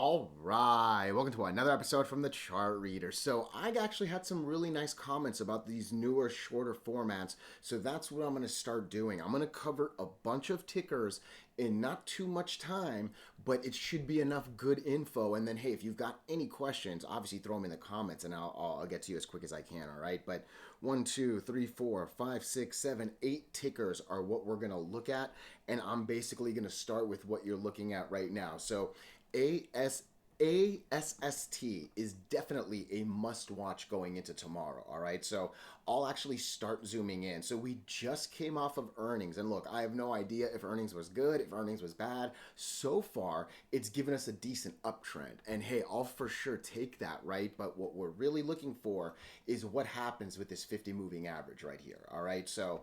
All right, welcome to another episode from the Chart Reader. So, I actually had some really nice comments about these newer, shorter formats. So, that's what I'm going to start doing. I'm going to cover a bunch of tickers in not too much time, but it should be enough good info. And then, hey, if you've got any questions, obviously throw them in the comments and I'll get to you as quick as I can. All right, but 1, 2, 3, 4, 5, 6, 7, 8 tickers are what we're going to look at. And I'm basically going to start with what you're looking at right now. So, AS ASST is definitely a must watch going into tomorrow. All right, so I'll actually start zooming in. So we just came off of earnings, and look, I have no idea if earnings was good, if earnings was bad. So far, it's given us a decent uptrend, and hey, I'll for sure take that, right? But what we're really looking for is what happens with this 50 moving average right here. All right, so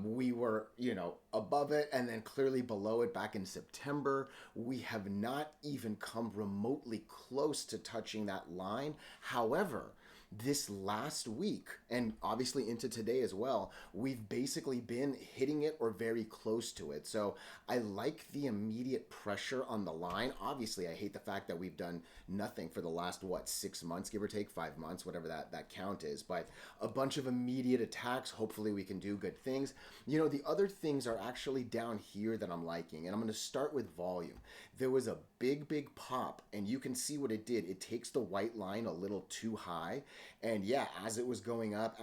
we were, above it and then clearly below it back in September. We have not even come remotely close to touching that line. However, this last week and obviously into today as well, we've basically been hitting it or very close to it. So I like the immediate pressure on the line. Obviously, I hate the fact that we've done nothing for the last, 6 months, give or take 5 months, whatever that count is. But a bunch of immediate attacks. Hopefully, we can do good things. The other things are actually down here that I'm liking. And I'm going to start with volume. There was a big pop, and you can see what it did. It takes the white line a little too high. And yeah, as it was going up,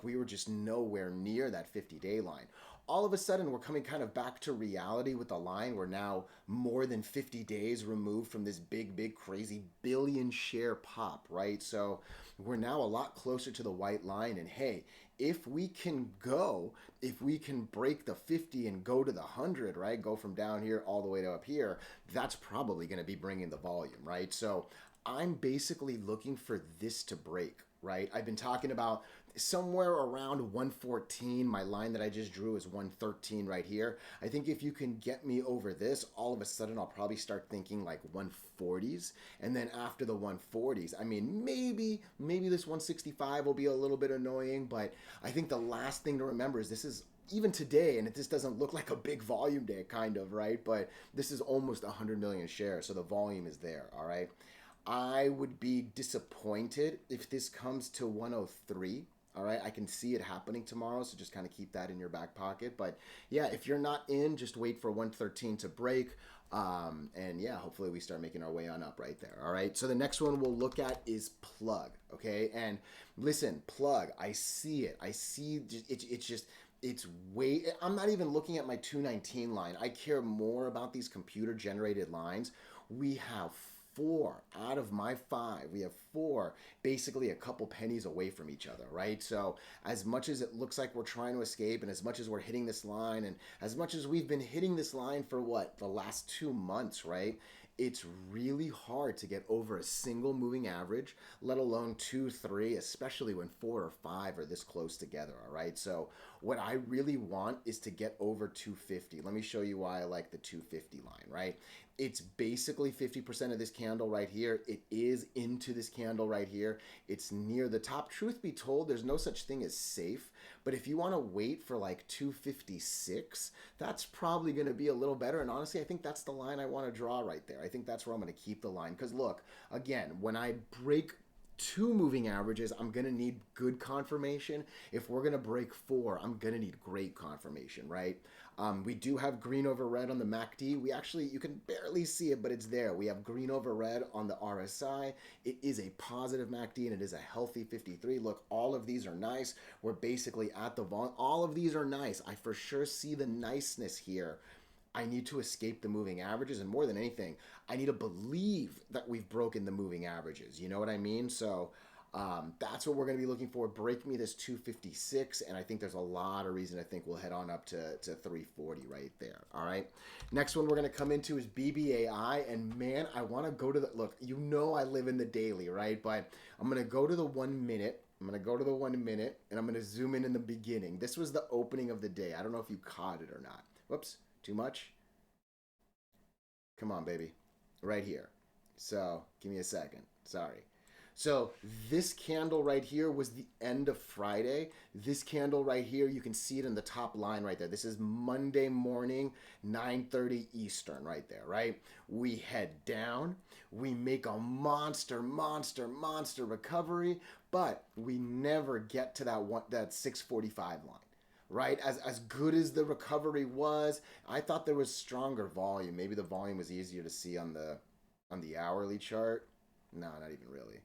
we were just nowhere near that 50-day line. All of a sudden, we're coming kind of back to reality with the line. We're now more than 50 days removed from this big, crazy billion share pop, right? So we're now a lot closer to the white line. And hey, if we can break the 50 and go to the 100, right? Go from down here all the way to up here, that's probably going to be bringing the volume, right? So I'm basically looking for this to break, right? I've been talking about somewhere around 114. My line that I just drew is 113 right here. I think if you can get me over this, all of a sudden I'll probably start thinking like 140s. And then after the 140s, I mean, maybe this 165 will be a little bit annoying, but I think the last thing to remember is this is even today, and this doesn't look like a big volume day, kind of, right? But this is almost 100 million shares, so the volume is there, all right? I would be disappointed if this comes to 103. All right, I can see it happening tomorrow, so just kind of keep that in your back pocket. But yeah, if you're not in, just wait for 113 to break. And yeah, hopefully we start making our way on up right there. All right, so the next one we'll look at is plug. Okay, and listen, plug, I see it. I see it's just it's way. I'm not even looking at my 219 line. I care more about these computer generated lines. We have 4 out of my 5. We have 4, basically a couple pennies away from each other, right? So as much as it looks like we're trying to escape, and as much as we're hitting this line, and as much as we've been hitting this line for the last 2 months, right? It's really hard to get over a single moving average, let alone 2, 3, especially when 4 or 5 are this close together, all right? So what I really want is to get over 250. Let me show you why I like the 250 line, right? It's basically 50% of this candle right here. It is into this candle right here. It's near the top. Truth be told, there's no such thing as safe. But if you want to wait for like 256, that's probably going to be a little better. And honestly, I think that's the line I want to draw right there. I think that's where I'm going to keep the line. Because look, again, when I break 2 moving averages, I'm going to need good confirmation. If we're going to break 4, I'm going to need great confirmation, right? We do have green over red on the MACD. You can barely see it, but it's there. We have green over red on the RSI. It is a positive MACD, and it is a healthy 53. Look, all of these are nice. We're basically at the volume. All of these are nice. I for sure see the niceness here. I need to escape the moving averages, and more than anything, I need to believe that we've broken the moving averages. You know what I mean? So that's what we're going to be looking for. Break me this 256, and I think there's a lot of reason I think we'll head on up to 340 right there. All right. Next one we're going to come into is BBAI, and man, I want to go to the look. I live in the daily, right? But I'm going to go to the 1 minute. I'm going to go to the 1 minute, and I'm going to zoom in the beginning. This was the opening of the day. I don't know if you caught it or not. Whoops. Too much? Come on, baby. Right here. So, give me a second. Sorry. So this candle right here was the end of Friday. This candle right here, you can see it in the top line right there. This is Monday morning, 9:30 Eastern right there, right? We head down, we make a monster recovery, but we never get to that 645 line. Right, as good as the recovery was, I thought there was stronger volume. Maybe the volume was easier to see on the hourly chart. No, not even really,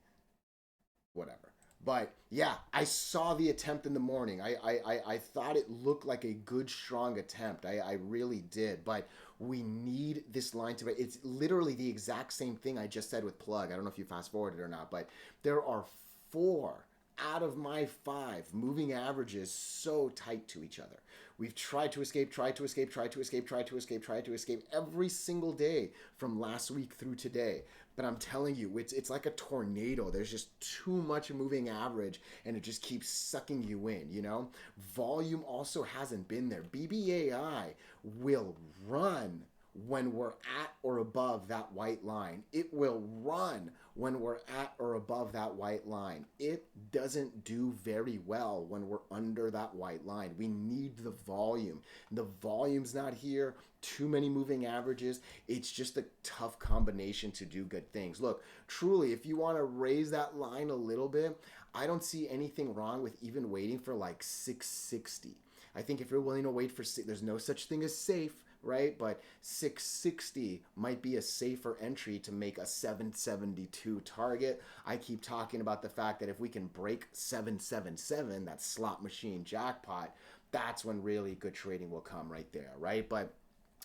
whatever. But yeah, I saw the attempt in the morning. I thought it looked like a good, strong attempt. I really did. But we need this line to be. It's literally the exact same thing I just said with plug. I don't know if you fast forwarded or not, but there are four out of my five moving averages so tight to each other. We've tried to escape, tried to escape, tried to escape, tried to escape, tried to escape every single day from last week through today. But I'm telling you, it's like a tornado. There's just too much moving average, and it just keeps sucking you in. Volume also hasn't been there. BBAI will run when we're at or above that white line. It will run when we're at or above that white line. It doesn't do very well when we're under that white line. We need the volume. The volume's not here. Too many moving averages. It's just a tough combination to do good things. Look, truly, if you want to raise that line a little bit, I don't see anything wrong with even waiting for like 660. I think if you're willing to wait for, there's no such thing as safe, right? But 660 might be a safer entry to make a 772 target. I keep talking about the fact that if we can break 777, that slot machine jackpot, that's when really good trading will come right there, right? But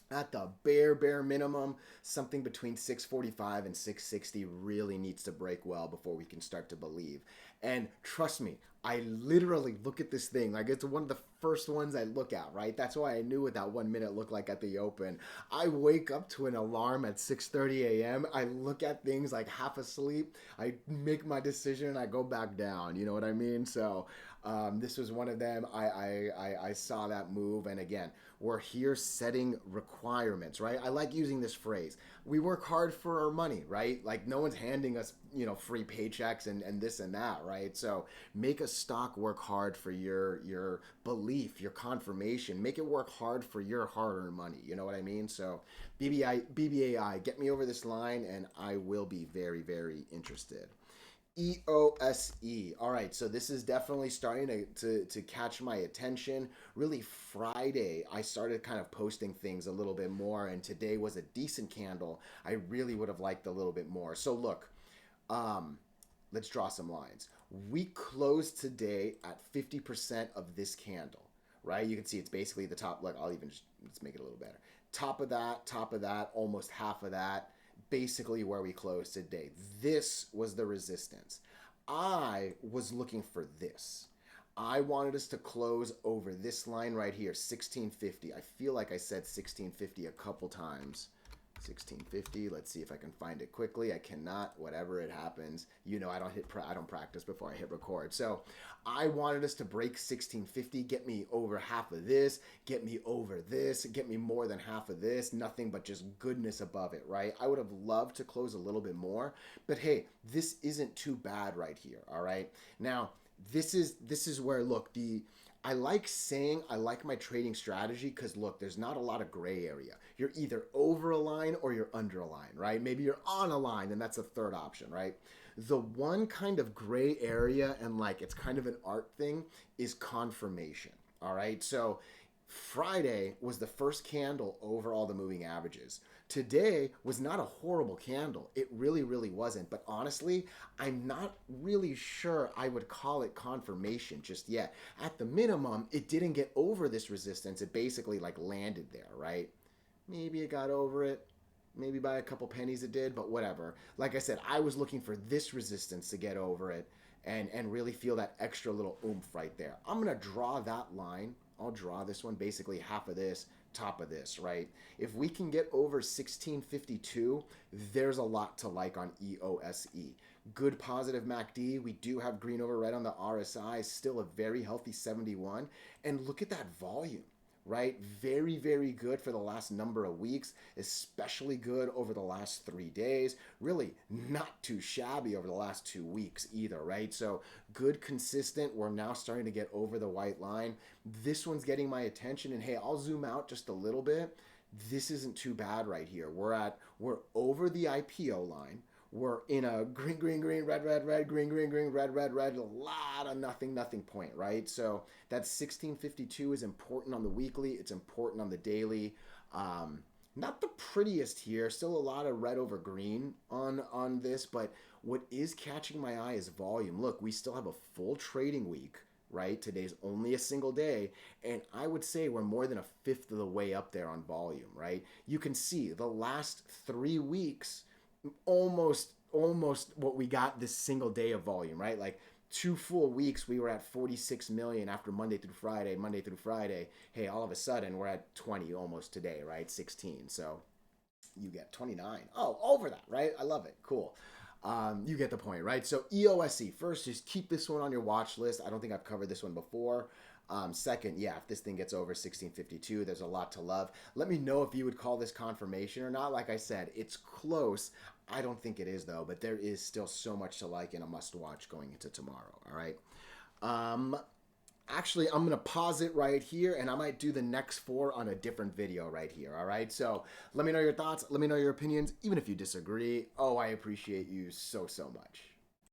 at the bare minimum, something between 645 and 660 really needs to break well before we can start to believe. And trust me, I literally look at this thing like it's one of the first ones I look at, right? That's why I knew what that 1 minute looked like at the open. I wake up to an alarm at 6:30 a.m. I look at things like half asleep. I make my decision and I go back down. You know what I mean? So this was one of them. I saw that move, and again, we're here setting requirements, right? I like using this phrase. We work hard for our money, right? Like no one's handing us, free paychecks and this and that, right? So make a stock work hard for your belief, your confirmation. Make it work hard for your hard-earned money. You know what I mean? So BBAI, get me over this line, and I will be very interested. EOSE. All right, so this is definitely starting to catch my attention. Really, Friday, I started kind of posting things a little bit more, and today was a decent candle. I really would have liked a little bit more. So, look, um, let's draw some lines. We closed today at 50% of this candle, right? You can see it's basically the top. Look, I'll even just let's make it a little better. Top of that, almost half of that, basically where we closed today. This was the resistance. I was looking for this. I wanted us to close over this line right here, 1650. I feel like I said 1650 a couple times. 1650. Let's see if I can find it quickly. I cannot. Whatever, it happens. I don't practice before I hit record. So I wanted us to break 1650, get me over half of this, get me over this, get me more than half of this. Nothing but just goodness above it, right? I would have loved to close a little bit more, but hey, this isn't too bad right here. All right. Now this is where, look, I like saying I like my trading strategy because, look, there's not a lot of gray area. You're either over a line or you're under a line, right? Maybe you're on a line, and that's a third option, right? The one kind of gray area, and like it's kind of an art thing, is confirmation, all right? So Friday was the first candle over all the moving averages. Today was not a horrible candle. It really wasn't. But honestly, I'm not really sure I would call it confirmation just yet. At the minimum, it didn't get over this resistance. It basically like landed there, right? Maybe it got over it. Maybe by a couple pennies it did, but whatever. Like I said, I was looking for this resistance to get over it and really feel that extra little oomph right there. I'm going to draw that line. I'll draw this one, basically half of this, top of this, right? If we can get over 1652, there's a lot to like on EOSE. Good positive MACD. We do have green over red on the RSI, still a very healthy 71. And look at that volume, right? Very, very good for the last number of weeks, especially good over the last 3 days. Really not too shabby over the last 2 weeks either, right? So good, consistent. We're now starting to get over the white line. This one's getting my attention, and hey, I'll zoom out just a little bit. This isn't too bad right here. We're over the IPO line. We're in a green, green, green, red, red, red, green, green, green, red, red, red, a lot of nothing, nothing point, right? So that 1652 is important on the weekly. It's important on the daily. Not the prettiest here. Still a lot of red over green on this, but what is catching my eye is volume. Look, we still have a full trading week, right? Today's only a single day, and I would say we're more than a fifth of the way up there on volume, right? You can see the last 3 weeks, almost what we got this single day of volume, right? Like 2 full weeks we were at 46 million after Monday through Friday. Hey, all of a sudden we're at 20 almost today, right? 16. So you get 29. Oh, over that, right? I love it. Cool. You get the point, right? So EOSE, first, just keep this one on your watch list. I don't think I've covered this one before. Second, yeah, if this thing gets over 1652, there's a lot to love. Let me know if you would call this confirmation or not. Like I said, it's close. I don't think it is, though, but there is still so much to like and a must-watch going into tomorrow, all right? Actually, I'm going to pause it right here, and I might do the next 4 on a different video right here, all right? So let me know your thoughts. Let me know your opinions, even if you disagree. Oh, I appreciate you so, so much.